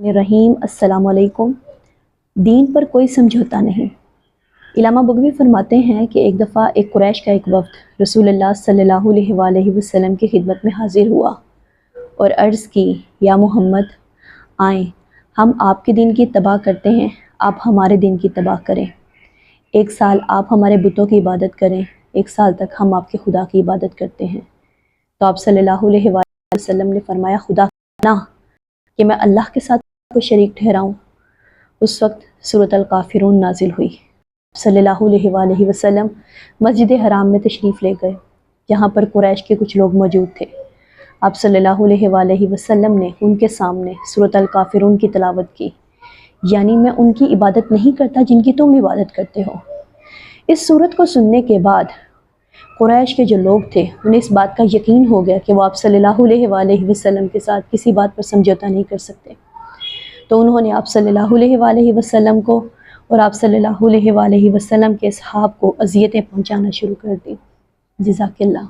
रहीम अस्सलाम वालेकुम। दीन पर कोई समझौता नहीं। इलामा बगवी फरमाते हैं कि एक दफ़ा एक कुरैश का एक वफ़द रसूलुल्लाह सल्लल्लाहु अलैहि वसल्लम की खिदमत में हाज़िर हुआ और अर्ज़ की, या मोहम्मद, आएँ, हम आपके दीन की तबाह करते हैं, आप हमारे दीन की तबाह करें। एक साल आप हमारे बुतों की इबादत करें, एक साल तक हम आपके खुदा की इबादत करते हैं। तो आप सल्लल्लाहु अलैहि वसल्लम ने फरमाया, खुदा ना कि मैं अल्लाह के साथ को शरीक ठहराऊँ। उस वक्त सूरत अल काफिरून नाजिल हुई। सल्लल्लाहु अलैहि वसल्लम मस्जिद हराम में तशरीफ़ ले गए, जहाँ पर कुरैश के कुछ लोग मौजूद थे। आप सल्लल्लाहु अलैहि वसल्लम ने उनके सामने सूरत अल काफिरून की तिलावत की, यानी मैं उनकी इबादत नहीं करता जिनकी तुम इबादत करते हो। इस सूरत को सुनने के बाद कुरैश के जो लोग थे उन्हें इस बात का यकीन हो गया कि वो आप सल्लल्लाहु अलैहि वसल्लम के साथ किसी बात पर समझौता नहीं कर सकते। तो उन्होंने आप सल्लल्लाहु अलैहि वसल्लम को और आप सल्लल्लाहु अलैहि वसल्लम के असहाब को अज़ियतें पहुंचाना शुरू कर दी। जज़ाकल्लाह।